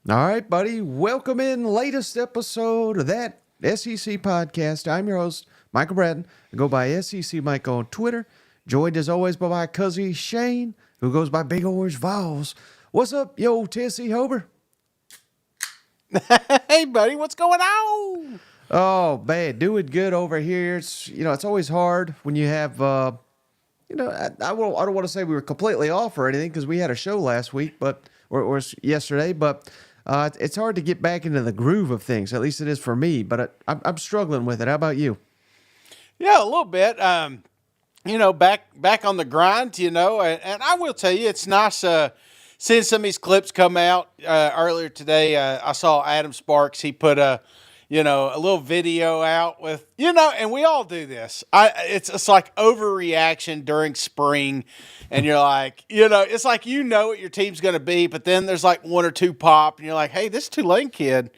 All right, buddy. Welcome in latest episode of that SEC podcast. I'm your host, Michael Bratton. I go by SEC Mike on Twitter. Joined as always by my cousin Shane, who goes by Big Orange Vols. What's up, yo, Tennessee Hober? Hey, buddy, what's going on? Oh man, doing good over here. It's always hard when you have I don't want to say we were completely off or anything because we had a show last week, or yesterday, but it's hard to get back into the groove of things. At least it is for me. But I'm struggling with it. How about you? Yeah, a little bit. Back on the grind. And I will tell you, it's nice seeing some of these clips come out. Earlier today, I saw Adam Sparks. He put a little video out with, and we all do this. It's like overreaction during spring, and you're like, it's like what your team's going to be, but then there's like one or two pop, and you're like, hey, this Tulane kid,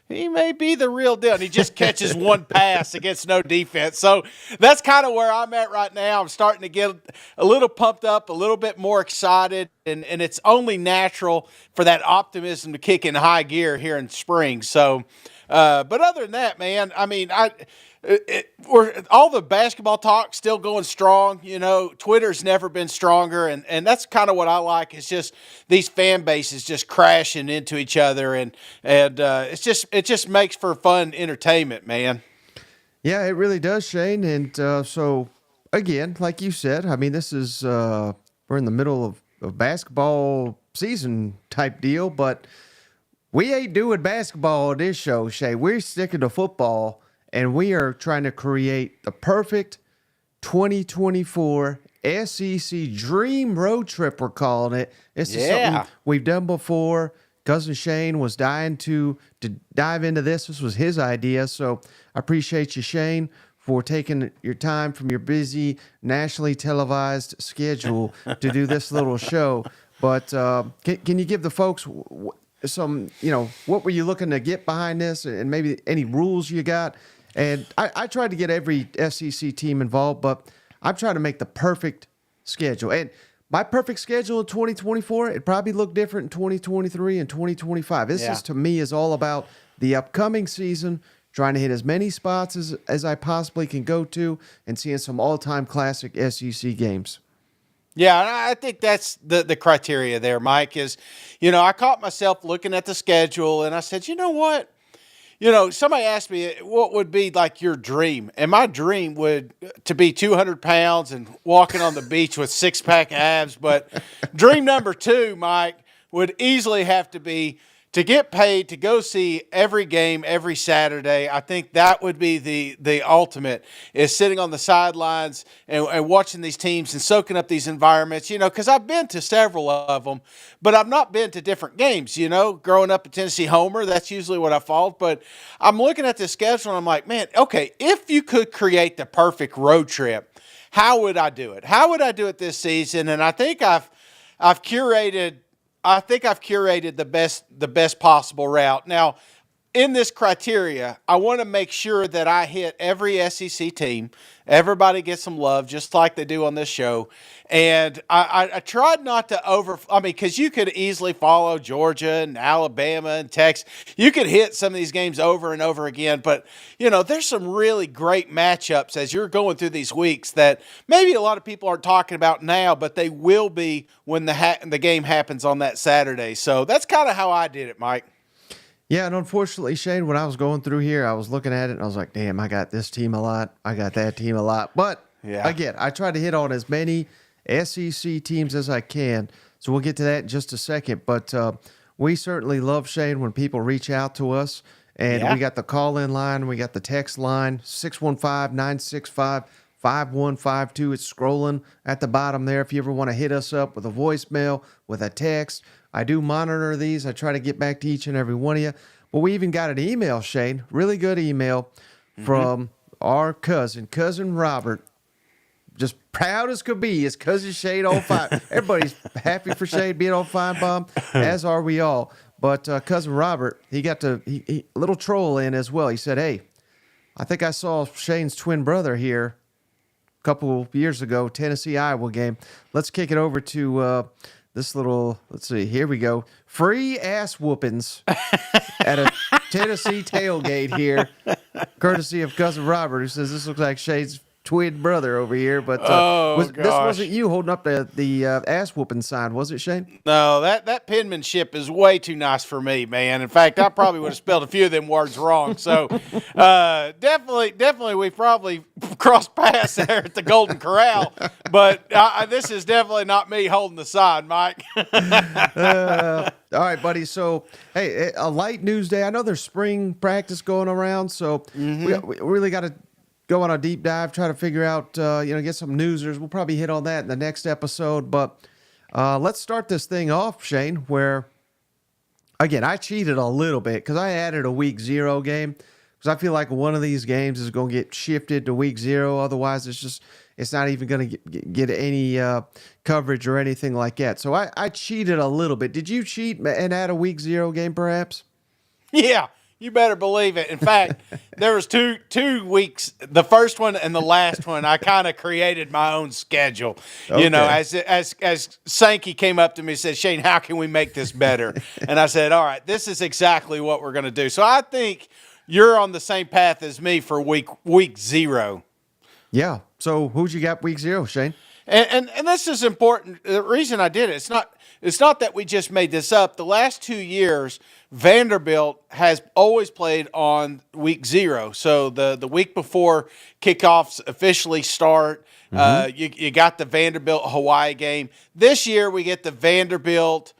he may be the real deal. And he just catches one pass against no defense. So that's kind of where I'm at right now. I'm starting to get a little pumped up, a little bit more excited, and it's only natural for that optimism to kick in high gear here in spring. So, but other than that, man, I mean, we're all the basketball talk still going strong. Twitter's never been stronger, and that's kind of what I like. Is just these fan bases just crashing into each other, and it just makes for fun entertainment, man. Yeah, it really does, Shane. And so again, like you said, I mean, this is we're in the middle of basketball season type deal, but we ain't doing basketball on this show, Shay. We're sticking to football, and we are trying to create the perfect 2024 SEC Dream Road Trip, we're calling it. This is Yeah. something we've done before. Cousin Shane was dying to dive into this. This was his idea, so I appreciate you, Shane, for taking your time from your busy, nationally televised schedule to do this little show. But can you give the folks some, what were you looking to get behind this, and maybe any rules you got? And I tried to get every SEC team involved, but I'm trying to make the perfect schedule. And my perfect schedule in 2024, it probably look different in 2023 and 2025. This Yeah. is, to me, is all about the upcoming season, trying to hit as many spots as I possibly can go to, and seeing some all-time classic SEC games. Yeah, and I think that's the criteria there, Mike, is, I caught myself looking at the schedule and I said, you know what? Somebody asked me what would be like your dream. And my dream would to be 200 pounds and walking on the beach with six-pack abs. But dream number two, Mike, would easily have to be to get paid to go see every game every Saturday. I think that would be the ultimate, is sitting on the sidelines and watching these teams and soaking up these environments, because I've been to several of them, but I've not been to different games, growing up a Tennessee Homer, that's usually what I followed. But I'm looking at the schedule and I'm like, man, okay, if you could create the perfect road trip, how would I do it? How would I do it this season? And I think I've curated the best possible route. Now, in this criteria, I want to make sure that I hit every SEC team. Everybody gets some love, just like they do on this show. And I tried not to because you could easily follow Georgia and Alabama and Texas. You could hit some of these games over and over again. But, there's some really great matchups as you're going through these weeks that maybe a lot of people aren't talking about now, but they will be when the game happens on that Saturday. So that's kind of how I did it, Mike. Yeah, and unfortunately, Shane, when I was going through here, I was looking at it and I was like, damn, I got this team a lot. I got that team a lot. But Yeah. again, I try to hit on as many SEC teams as I can. So we'll get to that in just a second. But we certainly love, Shane, when people reach out to us. And Yeah. we got the call-in line. We got the text line, 615-965-5152. It's scrolling at the bottom there. If you ever want to hit us up with a voicemail, with a text, I do monitor these. I try to get back to each and every one of you. But we even got an email, Shane, really good email from our cousin Robert. Just proud as could be. His cousin Shane on fire. Everybody's happy for Shane being on Fine Bomb, as are we all. But cousin Robert, he got a little troll in as well. He said, hey, I think I saw Shane's twin brother here a couple years ago, Tennessee-Iowa game. Let's kick it over to this little, let's see, here we go. Free ass whoopings at a Tennessee tailgate here, courtesy of Cousin Robert, who says this looks like Shade's twin brother over here. But Oh this gosh. wasn't you holding up the ass whooping sign, was it, Shane? No, that penmanship is way too nice for me, man. In fact, I probably would have spelled a few of them words wrong. So definitely, we probably crossed paths there at the Golden Corral. But this is definitely not me holding the sign, Mike. All right, buddy. So, hey, a light news day. I know there's spring practice going around, so we really got to go on a deep dive, try to figure out, get some newsers. We'll probably hit on that in the next episode. But let's start this thing off, Shane, where, again, I cheated a little bit because I added a week 0 game because I feel like one of these games is going to get shifted to week 0. Otherwise, it's not even going to get any coverage or anything like that. So I cheated a little bit. Did you cheat and add a week 0 game, perhaps? Yeah, you better believe it. In fact, there was two weeks, the first one and the last one, I kind of created my own schedule. Okay. You know, as Sankey came up to me and said, Shane, how can we make this better? And I said, all right, this is exactly what we're going to do. So I think you're on the same path as me for week 0. Yeah. So who'd you got week 0, Shane? And this is important. The reason I did it, it's not that we just made this up. The last 2 years, Vanderbilt has always played on week 0. So the week before kickoffs officially start, you got the Vanderbilt Hawaii game. This year we get the Vanderbilt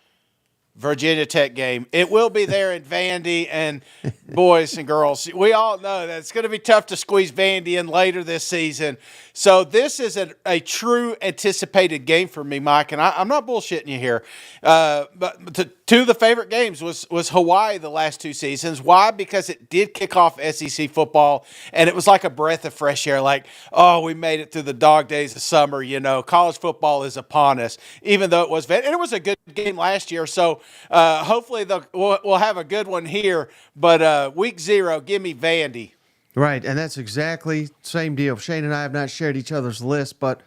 Virginia Tech game. It will be there in Vandy, and boys and girls, we all know that it's going to be tough to squeeze Vandy in later this season. So this is a true anticipated game for me, Mike, and I'm not bullshitting you here. But two of the favorite games was Hawaii the last 2 seasons. Why? Because it did kick off SEC football, and it was like a breath of fresh air. Like, oh, we made it through the dog days of summer. You know, college football is upon us, even though and it was a good game last year. So hopefully we'll have a good one here. But week 0, give me Vandy. Right, and that's exactly the same deal. Shane and I have not shared each other's list, but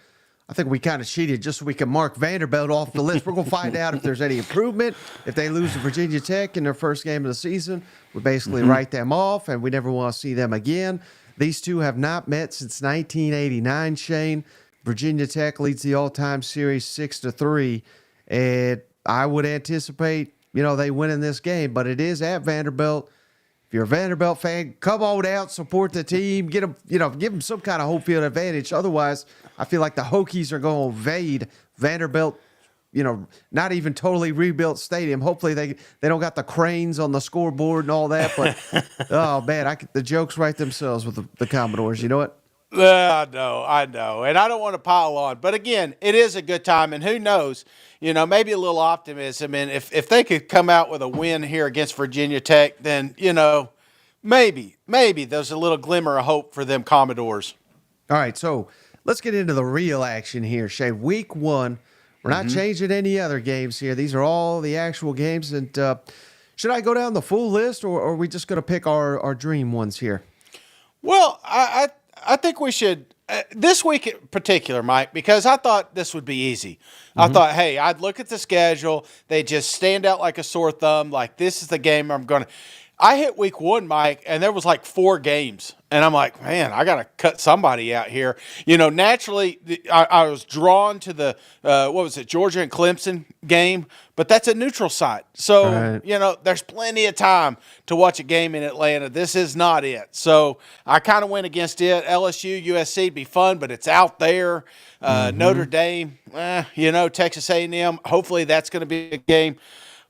I think we kind of cheated just so we can mark Vanderbilt off the list. We're going to find out if there's any improvement. If they lose to Virginia Tech in their first game of the season, we basically write them off, and we never want to see them again. These two have not met since 1989, Shane. Virginia Tech leads the all-time series 6-3, and I would anticipate, they win in this game, but it is at Vanderbilt. If you're a Vanderbilt fan, come on out, support the team, get them, give them some kind of home field advantage. Otherwise, I feel like the Hokies are going to evade Vanderbilt, not even totally rebuilt stadium. Hopefully they don't got the cranes on the scoreboard and all that. But, oh, man, the jokes write themselves with the Commodores. You know what? I know. And I don't want to pile on. But, again, it is a good time. And who knows, maybe a little optimism. And if they could come out with a win here against Virginia Tech, then, maybe there's a little glimmer of hope for them Commodores. All right, so let's get into the real action here, Shay. Week 1, we're not changing any other games here. These are all the actual games. And should I go down the full list, or are we just going to pick our dream ones here? Well, I think we should this week in particular, Mike, because I thought this would be easy. I thought, hey, I'd look at the schedule. They just stand out like a sore thumb. Like, this is the game I'm going to. I hit week 1, Mike, and there was like 4 games. And I'm like, man, I got to cut somebody out here. Naturally, I was drawn to the, Georgia and Clemson game, but that's a neutral site. So, right. There's plenty of time to watch a game in Atlanta. This is not it. So I kind of went against it. LSU, USC would be fun, but it's out there. Notre Dame, Texas A&M. Hopefully that's going to be a game.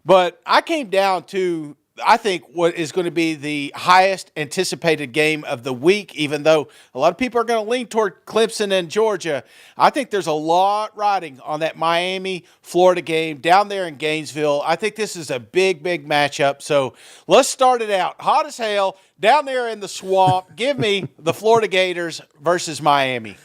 But I came down to, I think, what is going to be the highest anticipated game of the week, even though a lot of people are going to lean toward Clemson and Georgia. I think there's a lot riding on that Miami-Florida game down there in Gainesville. I think this is a big, big matchup. So let's start it out. Hot as hell, down there in the swamp. Give me the Florida Gators versus Miami.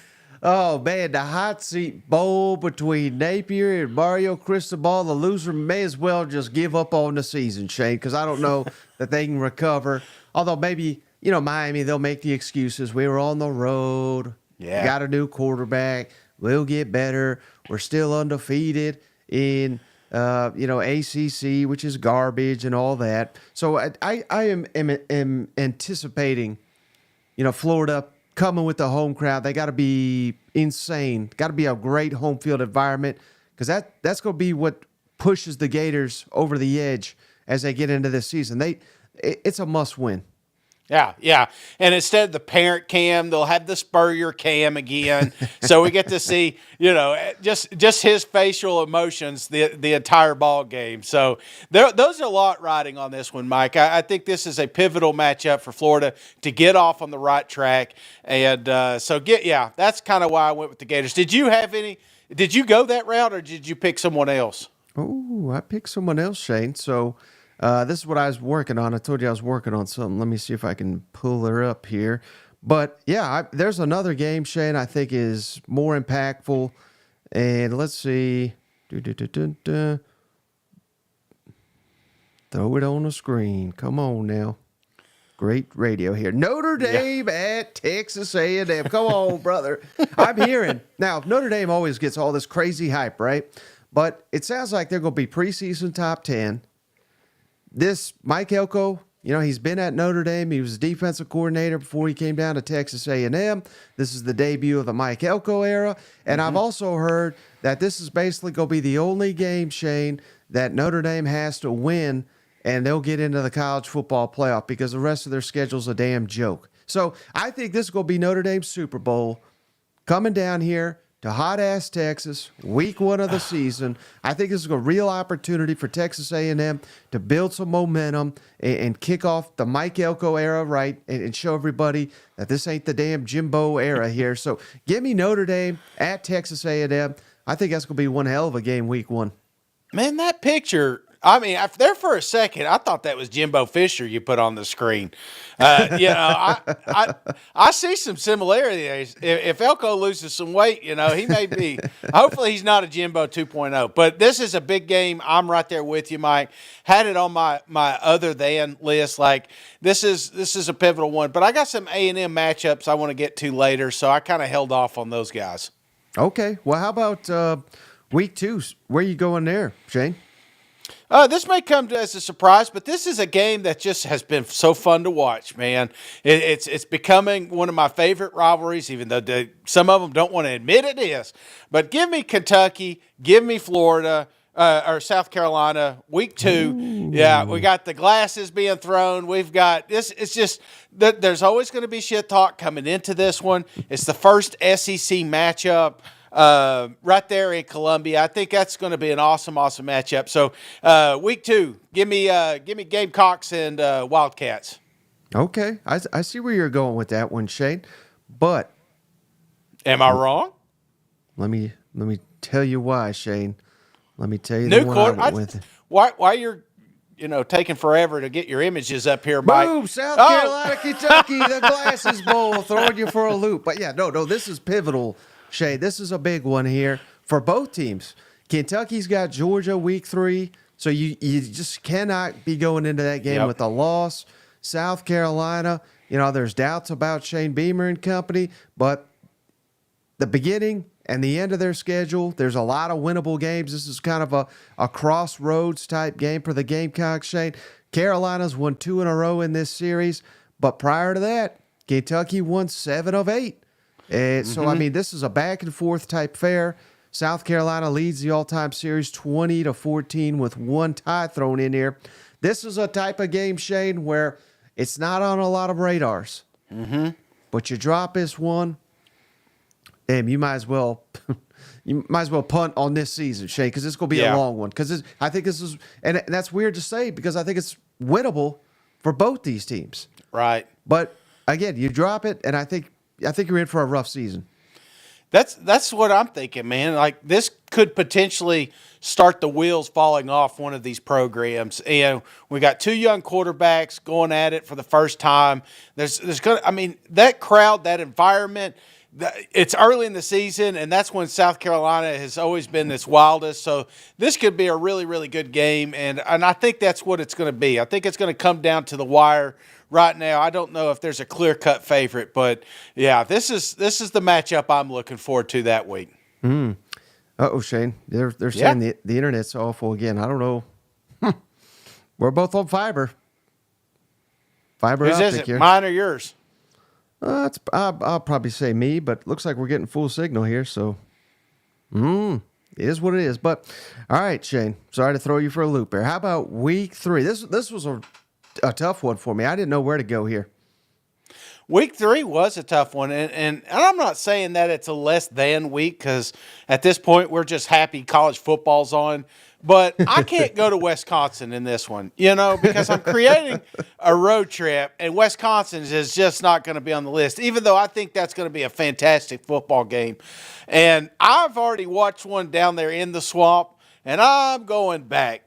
Oh, man, the hot seat bowl between Napier and Mario Cristobal. The loser may as well just give up on the season, Shane, because I don't know that they can recover. Although maybe, Miami, they'll make the excuses. We were on the road. Yeah. Got a new quarterback. We'll get better. We're still undefeated in ACC, which is garbage and all that. So I am anticipating, Florida coming with the home crowd. They got to be insane. Got to be a great home field environment because that's going to be what pushes the Gators over the edge as they get into this season. It's a must win. Yeah, yeah. And instead of the parent cam, they'll have the Spurrier cam again. So we get to see, just his facial emotions the entire ball game. So those are a lot riding on this one, Mike. I think this is a pivotal matchup for Florida to get off on the right track. And that's kind of why I went with the Gators. Did you go that route or did you pick someone else? Oh, I picked someone else, Shane. So this is what I was working on. I told you I was working on something. Let me see if I can pull her up here. But yeah, there's another game, Shane, I think is more impactful. And let's see. Throw it on the screen. Come on now. Great radio here. Notre Dame at Texas A&M. Come on, brother. I'm hearing. Now, Notre Dame always gets all this crazy hype, right? But it sounds like they're going to be preseason top 10. This Mike Elko, he's been at Notre Dame. He was defensive coordinator before he came down to Texas A&M. This is the debut of the Mike Elko era. And I've also heard that this is basically going to be the only game, Shane, that Notre Dame has to win, and they'll get into the college football playoff because the rest of their schedule's a damn joke. So I think this is going to be Notre Dame's Super Bowl coming down here to hot-ass Texas, week 1 of the season. I think this is a real opportunity for Texas A&M to build some momentum and kick off the Mike Elko era, right, and show everybody that this ain't the damn Jimbo era here. So give me Notre Dame at Texas A&M. I think that's going to be one hell of a game week 1. Man, that picture, there for a second, I thought that was Jimbo Fisher you put on the screen. I see some similarities. If Elko loses some weight, he may be. Hopefully, he's not a Jimbo 2.0. But this is a big game. I'm right there with you, Mike. Had it on my other than list. Like this is a pivotal one. But I got some A&M matchups I want to get to later, so I kind of held off on those guys. Okay. Well, how about week 2? Where you going there, Shane? This may come as a surprise, but this is a game that just has been so fun to watch, man. It's becoming one of my favorite rivalries, even though some of them don't want to admit it is. But give me Kentucky, give me Florida, or South Carolina, week 2. Ooh. Yeah, we got the glasses being thrown. We've got this. It's just there's always going to be shit talk coming into this one. It's the first SEC matchup. Right there in Columbia. I think that's going to be an awesome matchup. So, week 2, give me Gamecocks and Wildcats. Okay, I see where you're going with that one, Shane. But am I wrong? Let me tell you why, Shane. Let me tell you New the one court. I went with. Why you're taking forever to get your images up here, Mike? Boom! South Carolina, Kentucky, the Glasses Bowl, throwing you for a loop. But yeah, no, this is pivotal. Shay, this is a big one here for both teams. Kentucky's got Georgia week 3, so you just cannot be going into that game with a loss. South Carolina, there's doubts about Shane Beamer and company, but the beginning and the end of their schedule, there's a lot of winnable games. This is kind of a crossroads type game for the Gamecocks, Shane. Carolina's won 2 in a row in this series, but prior to that, Kentucky won 7 of 8. So, this is a back-and-forth type fair. South Carolina leads the all-time series 20-14 with 1 tie thrown in here. This is a type of game, Shane, where it's not on a lot of radars. But you drop this one, damn, you might as well punt on this season, Shane, because it's going to be a long one. Because I think this is, and that's weird to say because I think it's winnable for both these teams. Right. But, again, you drop it, and I think you're in for a rough season. That's what I'm thinking, man. Like this could potentially start the wheels falling off one of these programs. And we got 2 young quarterbacks going at it for the first time. There's that crowd, that environment. It's early in the season, and that's when South Carolina has always been its wildest. So this could be a really, really good game, and I think that's what it's going to be. I think it's going to come down to the wire. Right now, I don't know if there's a clear-cut favorite, but yeah, this is the matchup I'm looking forward to that week. Uh-oh, Shane. They're Yeah. saying the internet's awful again. I don't know. We're both on fiber. Fiber Whose is optic it? here. Mine or yours? I'll probably say me, but looks like we're getting full signal here, so it is what it is. But all right, Shane. Sorry to throw you for a loop here. How about week 3? This was a tough one for me. I didn't know where to go here. Week 3 was a tough one, and I'm not saying that it's a less than week because at this point we're just happy college football's on. But I can't go to Wisconsin in this one, because I'm creating a road trip, and Wisconsin is just not going to be on the list, even though I think that's going to be a fantastic football game. And I've already watched one down there in the swamp, and I'm going back.